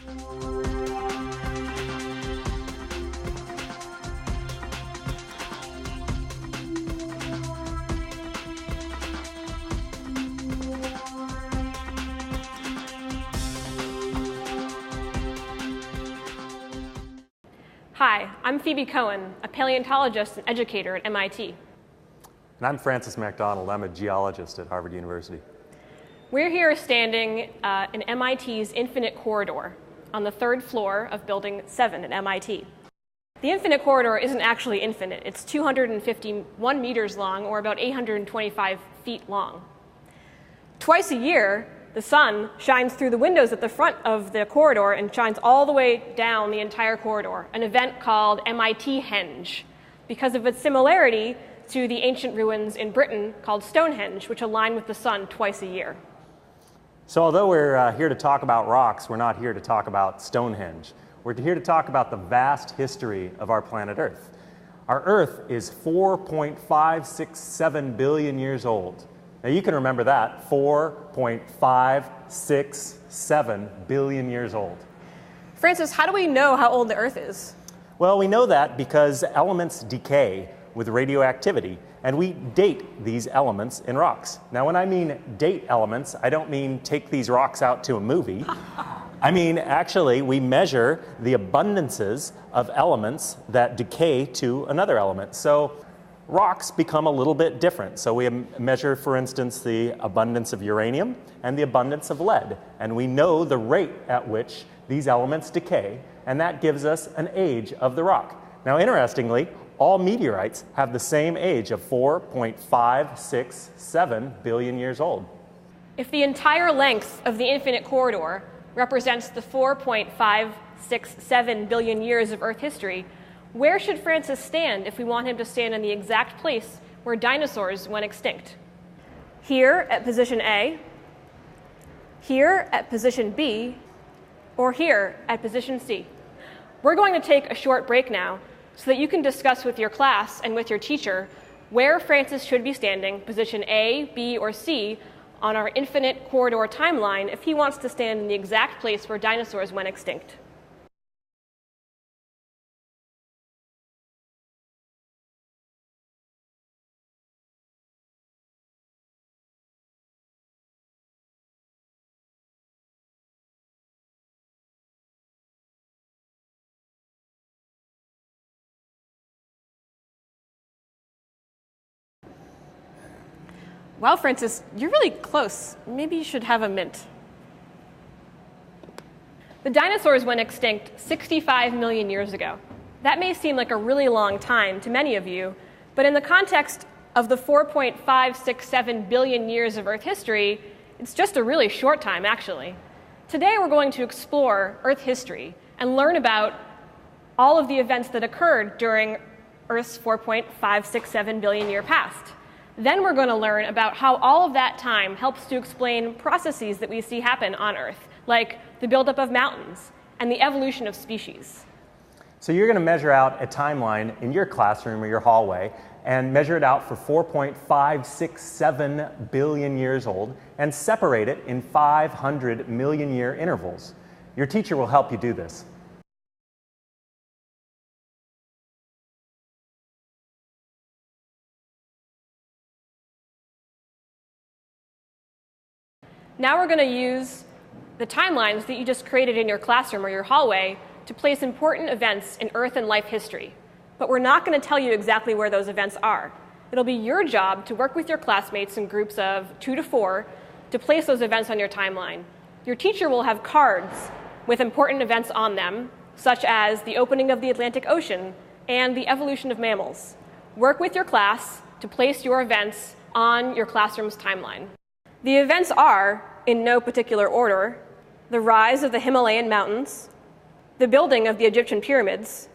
Hi, I'm Phoebe Cohen, a paleontologist and educator at MIT. And I'm Francis MacDonald. I'm a geologist at Harvard University. We're here standing in MIT's Infinite Corridor on the third floor of Building 7 at MIT. The Infinite Corridor isn't actually infinite. It's 251 meters long, or about 825 feet long. Twice a year, the sun shines through the windows at the front of the corridor and shines all the way down the entire corridor, an event called MIT Henge, because of its similarity to the ancient ruins in Britain called Stonehenge, which align with the sun twice a year. So although we're here to talk about rocks, we're not here to talk about Stonehenge. We're here to talk about the vast history of our planet Earth. Our Earth is 4.567 billion years old. Now you can remember that, 4.567 billion years old. Francis, how do we know how old the Earth is? Well, we know that because elements decay with radioactivity, and we date these elements in rocks. Now, when I mean date elements, I don't mean take these rocks out to a movie. I mean, actually, we measure the abundances of elements that decay to another element. So rocks become a little bit different. So we measure, for instance, the abundance of uranium and the abundance of lead. And we know the rate at which these elements decay, and that gives us an age of the rock. Now, interestingly, all meteorites have the same age of 4.567 billion years old. If the entire length of the Infinite Corridor represents the 4.567 billion years of Earth history, where should Francis stand if we want him to stand in the exact place where dinosaurs went extinct? Here at position A, here at position B, or here at position C? We're going to take a short break now so that you can discuss with your class and with your teacher where Francis should be standing, position A, B, or C, on our Infinite Corridor timeline if he wants to stand in the exact place where dinosaurs went extinct. Wow, Francis, you're really close. Maybe you should have a mint. The dinosaurs went extinct 65 million years ago. That may seem like a really long time to many of you, but in the context of the 4.567 billion years of Earth history, it's just a really short time, actually. Today, we're going to explore Earth history and learn about all of the events that occurred during Earth's 4.567 billion year past. Then we're going to learn about how all of that time helps to explain processes that we see happen on Earth, like the buildup of mountains and the evolution of species. So you're going to measure out a timeline in your classroom or your hallway and measure it out for 4.567 billion years old and separate it in 500 million year intervals. Your teacher will help you do this. Now we're going to use the timelines that you just created in your classroom or your hallway to place important events in Earth and life history. But we're not going to tell you exactly where those events are. It'll be your job to work with your classmates in groups of 2 to 4 to place those events on your timeline. Your teacher will have cards with important events on them, such as the opening of the Atlantic Ocean and the evolution of mammals. Work with your class to place your events on your classroom's timeline. The events are, in no particular order, the rise of the Himalayan mountains, the building of the Egyptian pyramids,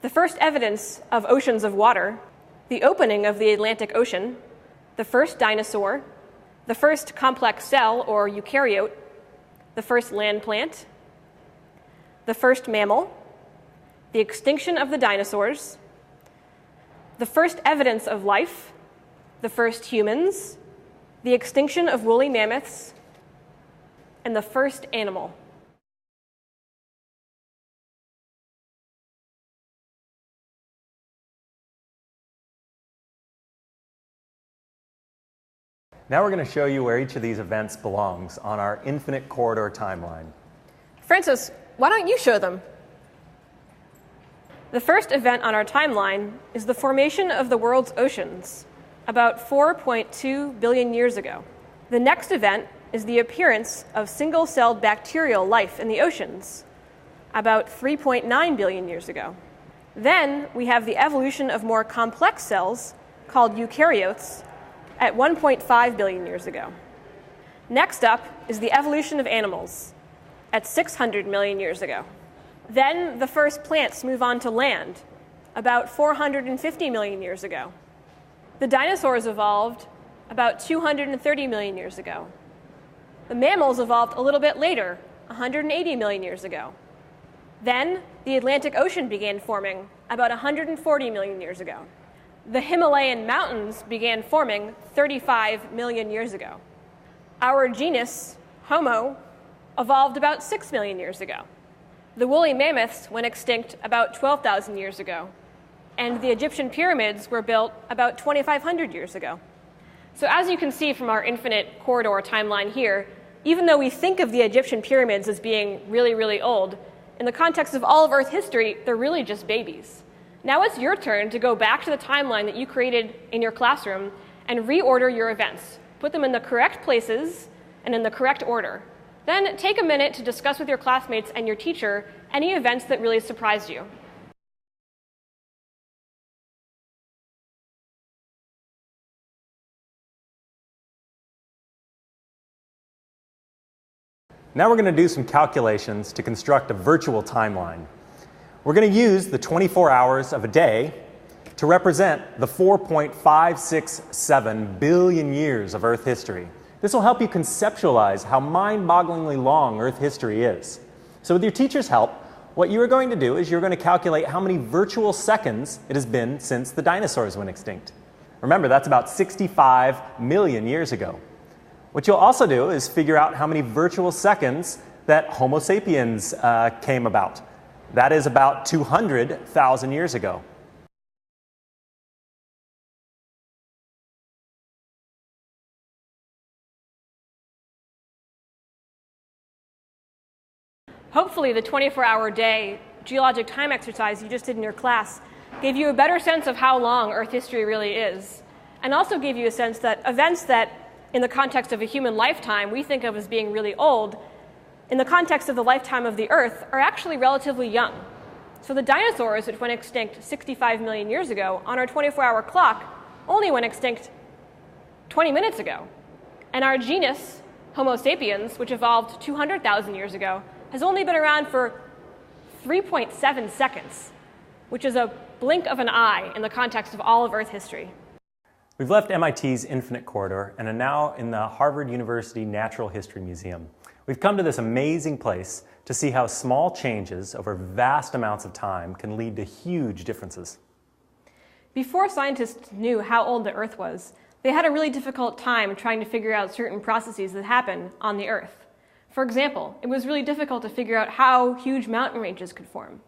the first evidence of oceans of water, the opening of the Atlantic Ocean, the first dinosaur, the first complex cell or eukaryote, the first land plant, the first mammal, the extinction of the dinosaurs, the first evidence of life, the first humans, the extinction of woolly mammoths, and the first animal. Now we're going to show you where each of these events belongs on our infinite corridor timeline. Francis, why don't you show them? The first event on our timeline is the formation of the world's oceans, about 4.2 billion years ago. The next event is the appearance of single-celled bacterial life in the oceans, about 3.9 billion years ago. Then we have the evolution of more complex cells, called eukaryotes, at 1.5 billion years ago. Next up is the evolution of animals, at 600 million years ago. Then the first plants move on to land, about 450 million years ago. The dinosaurs evolved about 230 million years ago. The mammals evolved a little bit later, 180 million years ago. Then the Atlantic Ocean began forming about 140 million years ago. The Himalayan mountains began forming 35 million years ago. Our genus, Homo, evolved about 6 million years ago. The woolly mammoths went extinct about 12,000 years ago, and the Egyptian pyramids were built about 2,500 years ago. So as you can see from our infinite corridor timeline here, even though we think of the Egyptian pyramids as being really, really old, in the context of all of Earth history, they're really just babies. Now it's your turn to go back to the timeline that you created in your classroom and reorder your events. Put them in the correct places and in the correct order. Then take a minute to discuss with your classmates and your teacher any events that really surprised you. Now we're going to do some calculations to construct a virtual timeline. We're going to use the 24 hours of a day to represent the 4.567 billion years of Earth history. This will help you conceptualize how mind-bogglingly long Earth history is. So with your teacher's help, what you are going to do is you're going to calculate how many virtual seconds it has been since the dinosaurs went extinct. Remember, that's about 65 million years ago. What you'll also do is figure out how many virtual seconds that Homo sapiens came about. That is about 200,000 years ago. Hopefully the 24-hour day geologic time exercise you just did in your class gave you a better sense of how long Earth history really is, and also gave you a sense that events that, in the context of a human lifetime, we think of as being really old, in the context of the lifetime of the Earth, are actually relatively young. So the dinosaurs, which went extinct 65 million years ago, on our 24-hour clock, only went extinct 20 minutes ago. And our genus, Homo sapiens, which evolved 200,000 years ago, has only been around for 3.7 seconds, which is a blink of an eye in the context of all of Earth history. We've left MIT's Infinite Corridor and are now in the Harvard University Natural History Museum. We've come to this amazing place to see how small changes over vast amounts of time can lead to huge differences. Before scientists knew how old the Earth was, they had a really difficult time trying to figure out certain processes that happen on the Earth. For example, it was really difficult to figure out how huge mountain ranges could form.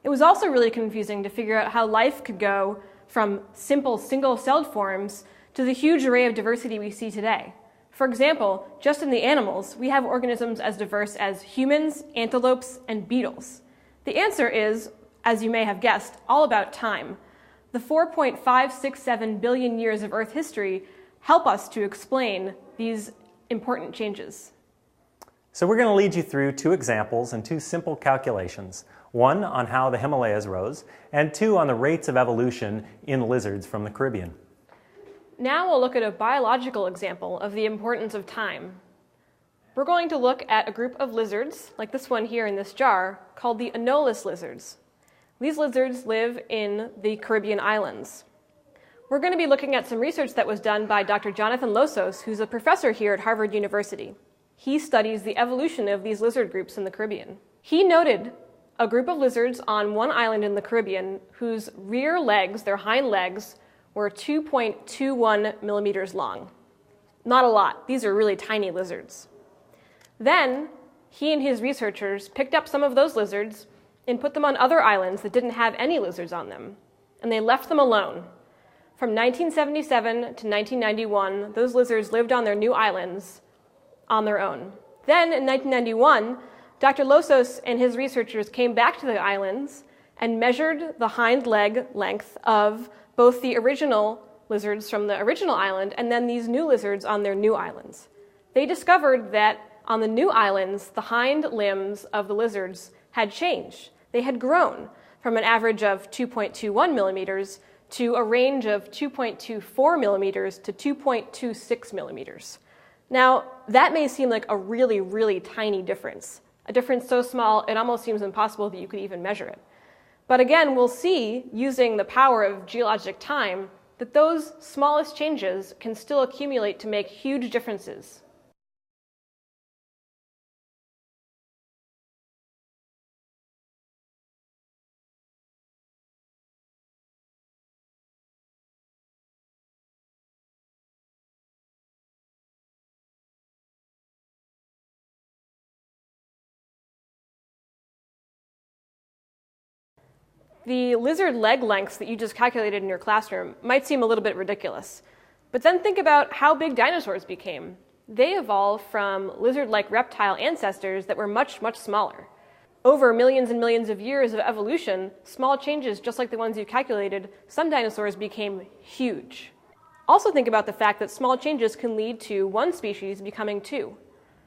It was also really confusing to figure out how life could go from simple single-celled forms to the huge array of diversity we see today. For example, just in the animals, we have organisms as diverse as humans, antelopes, and beetles. The answer is, as you may have guessed, all about time. The 4.567 billion years of Earth history help us to explain these important changes. So we're going to lead you through two examples and two simple calculations. One on how the Himalayas rose, and two on the rates of evolution in lizards from the Caribbean. Now we'll look at a biological example of the importance of time. We're going to look at a group of lizards, like this one here in this jar, called the anolis lizards. These lizards live in the Caribbean islands. We're going to be looking at some research that was done by Dr. Jonathan Losos, who's a professor here at Harvard University. He studies the evolution of these lizard groups in the Caribbean. He noted a group of lizards on one island in the Caribbean whose rear legs, their hind legs, were 2.21 millimeters long. Not a lot. These are really tiny lizards. Then he and his researchers picked up some of those lizards and put them on other islands that didn't have any lizards on them, and they left them alone. From 1977 to 1991, those lizards lived on their new islands on their own. Then, in 1991, Dr. Losos and his researchers came back to the islands and measured the hind leg length of both the original lizards from the original island and then these new lizards on their new islands. They discovered that on the new islands, the hind limbs of the lizards had changed. They had grown from an average of 2.21 millimeters to a range of 2.24 millimeters to 2.26 millimeters. Now, that may seem like a really, really tiny difference, a difference so small it almost seems impossible that you could even measure it. But again, we'll see, using the power of geologic time, that those smallest changes can still accumulate to make huge differences. The lizard leg lengths that you just calculated in your classroom might seem a little bit ridiculous, but then think about how big dinosaurs became. They evolved from lizard-like reptile ancestors that were much, much smaller. Over millions and millions of years of evolution, small changes just like the ones you calculated, some dinosaurs became huge. Also think about the fact that small changes can lead to one species becoming two.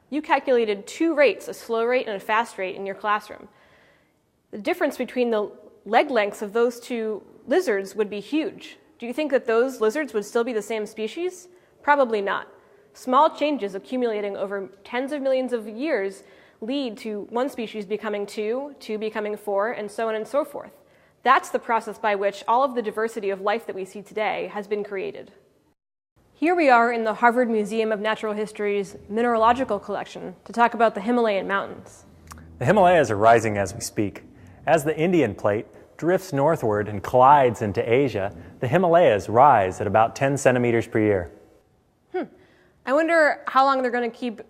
You calculated two rates, a slow rate and a fast rate, in your classroom. The difference between the leg lengths of those two lizards would be huge. Do you think that those lizards would still be the same species? Probably not. Small changes accumulating over tens of millions of years lead to one species becoming two, two becoming four, and so on and so forth. That's the process by which all of the diversity of life that we see today has been created. Here we are in the Harvard Museum of Natural History's mineralogical collection to talk about the Himalayan mountains. The Himalayas are rising as we speak. As the Indian plate drifts northward and collides into Asia, the Himalayas rise at about 10 centimeters per year. I wonder how long they're going to keep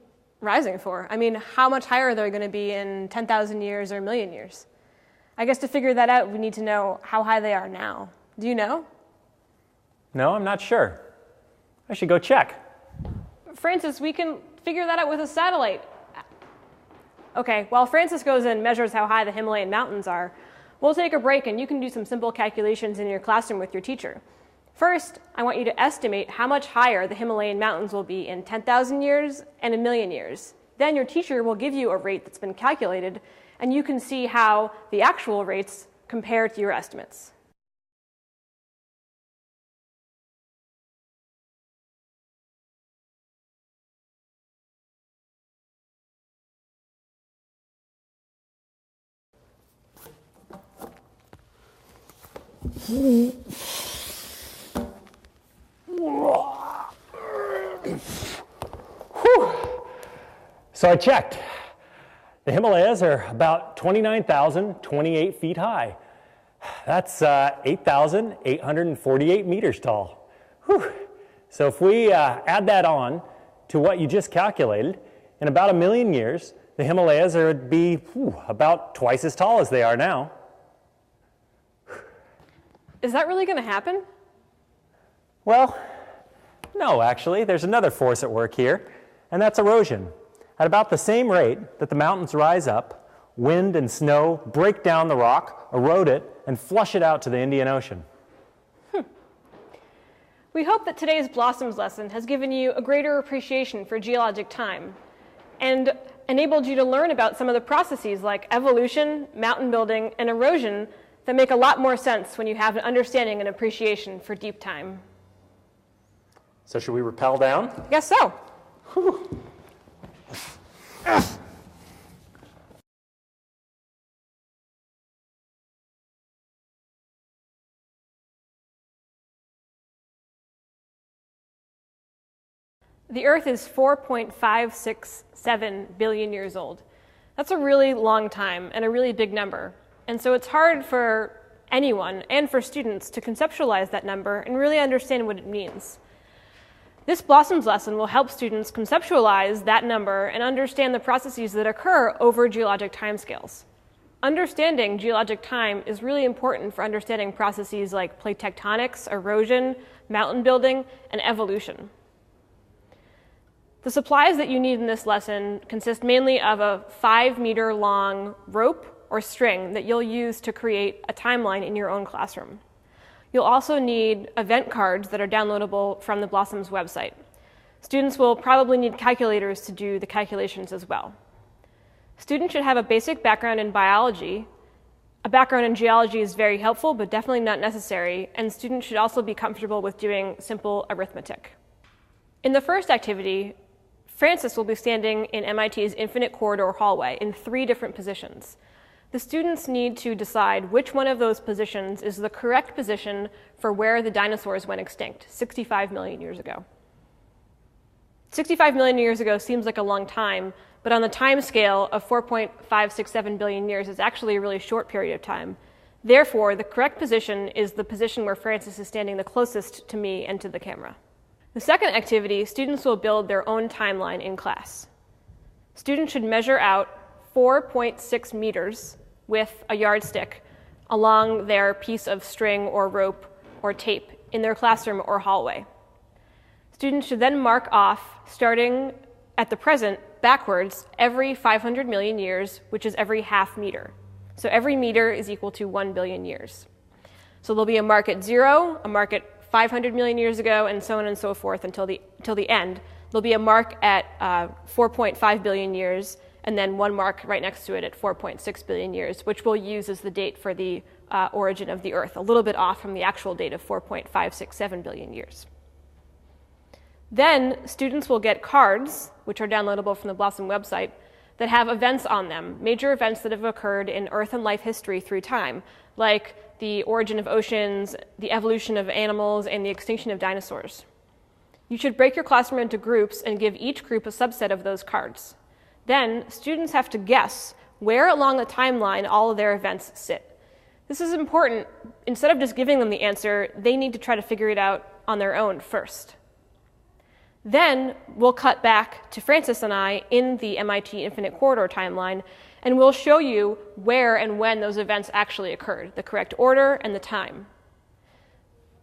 rising for. I mean, how much higher are they going to be in 10,000 years or a million years? I guess to figure that out, we need to know how high they are now. Do you know? No, I'm not sure. I should go check. Francis, we can figure that out with a satellite. Okay, while Francis goes and measures how high the Himalayan mountains are, we'll take a break and you can do some simple calculations in your classroom with your teacher. First, I want you to estimate how much higher the Himalayan mountains will be in 10,000 years and a million years. Then your teacher will give you a rate that's been calculated, and you can see how the actual rates compare to your estimates. So I checked. The Himalayas are about 29,028 feet high. That's 8,848 meters tall. Whew. So if we add that on to what you just calculated, in about a million years, the Himalayas would be about twice as tall as they are now. Is that really going to happen? Well, no, actually. There's another force at work here, and that's erosion. At about the same rate that the mountains rise up, wind and snow break down the rock, erode it, and flush it out to the Indian Ocean. We hope that today's Blossoms lesson has given you a greater appreciation for geologic time and enabled you to learn about some of the processes like evolution, mountain building, and erosion that make a lot more sense when you have an understanding and appreciation for deep time. So should we rappel down? I guess so. Whew. The Earth is 4.567 billion years old. That's a really long time and a really big number. And so it's hard for anyone and for students to conceptualize that number and really understand what it means. This Blossoms lesson will help students conceptualize that number and understand the processes that occur over geologic timescales. Understanding geologic time is really important for understanding processes like plate tectonics, erosion, mountain building, and evolution. The supplies that you need in this lesson consist mainly of a 5-meter long rope or string that you'll use to create a timeline in your own classroom. You'll also need event cards that are downloadable from the Blossom's website. Students will probably need calculators to do the calculations as well. Students should have a basic background in biology. A background in geology is very helpful, but definitely not necessary, and students should also be comfortable with doing simple arithmetic. In the first activity, Francis will be standing in MIT's Infinite Corridor hallway in 3 different positions. The students need to decide which one of those positions is the correct position for where the dinosaurs went extinct 65 million years ago. 65 million years ago seems like a long time, but on the time scale of 4.567 billion years, it's actually a really short period of time. Therefore, the correct position is the position where Francis is standing the closest to me and to the camera. The second activity, students will build their own timeline in class. Students should measure out 4.6 meters with a yardstick along their piece of string or rope or tape in their classroom or hallway. Students should then mark off, starting at the present, backwards every 500 million years, which is every half meter. So every meter is equal to 1 billion years. So there'll be a mark at 0, a mark at 500 million years ago, and so on and so forth until the end. There'll be a mark at 4.5 billion years, and then one mark right next to it at 4.6 billion years, which we'll use as the date for the origin of the Earth, a little bit off from the actual date of 4.567 billion years. Then students will get cards, which are downloadable from the Blossom website, that have events on them, major events that have occurred in Earth and life history through time, like the origin of oceans, the evolution of animals, and the extinction of dinosaurs. You should break your classroom into groups and give each group a subset of those cards. Then students have to guess where along the timeline all of their events sit. This is important. Instead of just giving them the answer, they need to try to figure it out on their own first. Then we'll cut back to Francis and I in the MIT Infinite Corridor timeline, and we'll show you where and when those events actually occurred, the correct order and the time.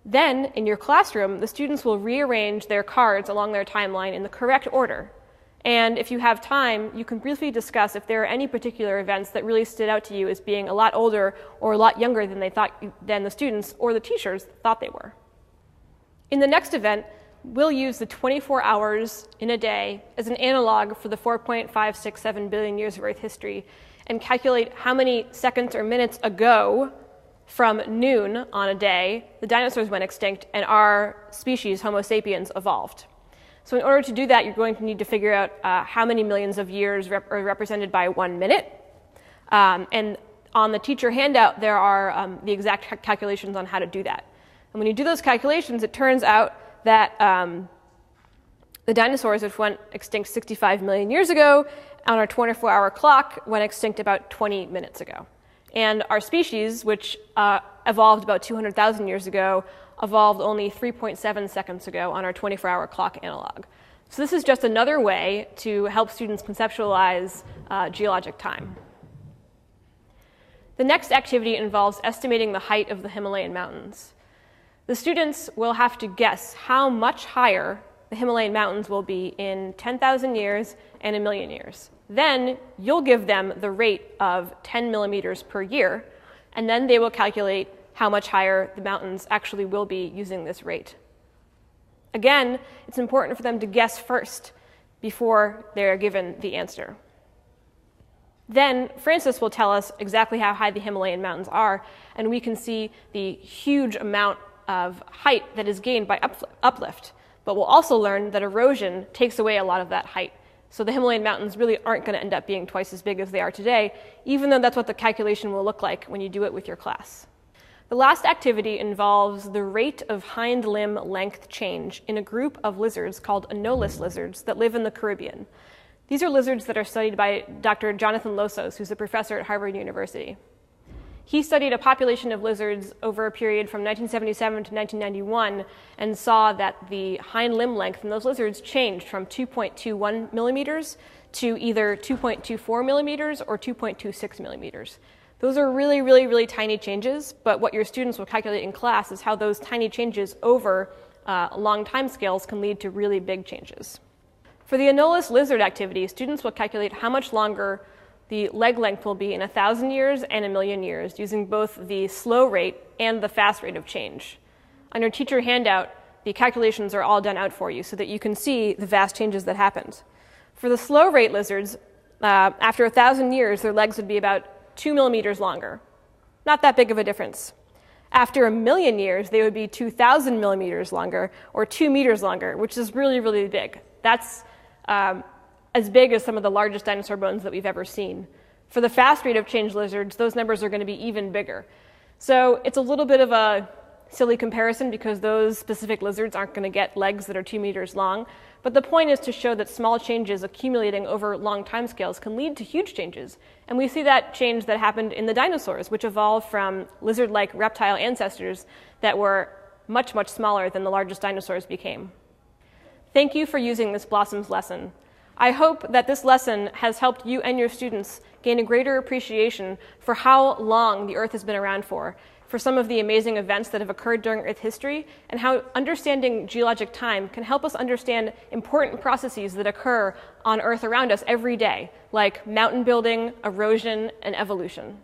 Then, in your classroom, the students will rearrange their cards along their timeline in the correct order. And if you have time, you can briefly discuss if there are any particular events that really stood out to you as being a lot older or a lot younger than the students or the teachers thought they were. In the next event, we'll use the 24 hours in a day as an analog for the 4.567 billion years of Earth history and calculate how many seconds or minutes ago from noon on a day the dinosaurs went extinct and our species, Homo sapiens, evolved. So in order to do that, you're going to need to figure out how many millions of years are represented by 1 minute. And on the teacher handout, there are the exact calculations on how to do that. And when you do those calculations, it turns out that the dinosaurs, which went extinct 65 million years ago, on our 24-hour clock, went extinct about 20 minutes ago. And our species, which evolved about 200,000 years ago, evolved only 3.7 seconds ago on our 24-hour clock analog. So this is just another way to help students conceptualize geologic time. The next activity involves estimating the height of the Himalayan mountains. The students will have to guess how much higher the Himalayan mountains will be in 10,000 years and a million years. Then you'll give them the rate of 10 millimeters per year, and then they will calculate how much higher the mountains actually will be using this rate. Again, it's important for them to guess first before they're given the answer. Then Francis will tell us exactly how high the Himalayan mountains are, and we can see the huge amount of height that is gained by uplift. But we'll also learn that erosion takes away a lot of that height. So the Himalayan mountains really aren't going to end up being twice as big as they are today, even though that's what the calculation will look like when you do it with your class. The last activity involves the rate of hind limb length change in a group of lizards called anolis lizards that live in the Caribbean. These are lizards that are studied by Dr. Jonathan Losos, who's a professor at Harvard University. He studied a population of lizards over a period from 1977 to 1991 and saw that the hind limb length in those lizards changed from 2.21 millimeters to either 2.24 millimeters or 2.26 millimeters. Those are really, really, really tiny changes, but what your students will calculate in class is how those tiny changes over long time scales can lead to really big changes. For the anolis lizard activity, students will calculate how much longer the leg length will be in 1,000 years and 1,000,000 years using both the slow rate and the fast rate of change. On your teacher handout, the calculations are all done out for you so that you can see the vast changes that happened. For the slow rate lizards, after 1,000 years, their legs would be about 2 millimeters longer. Not that big of a difference. After 1,000,000 years, they would be 2,000 millimeters longer, or 2 meters longer, which is really, really big. That's as big as some of the largest dinosaur bones that we've ever seen. For the fast rate of change lizards, those numbers are going to be even bigger. So it's a little bit of a silly comparison because those specific lizards aren't going to get legs that are 2 meters long. But the point is to show that small changes accumulating over long timescales can lead to huge changes. And we see that change that happened in the dinosaurs, which evolved from lizard-like reptile ancestors that were much, much smaller than the largest dinosaurs became. Thank you for using this Blossoms lesson. I hope that this lesson has helped you and your students gain a greater appreciation for how long the Earth has been around for some of the amazing events that have occurred during Earth history, and how understanding geologic time can help us understand important processes that occur on Earth around us every day, like mountain building, erosion, and evolution.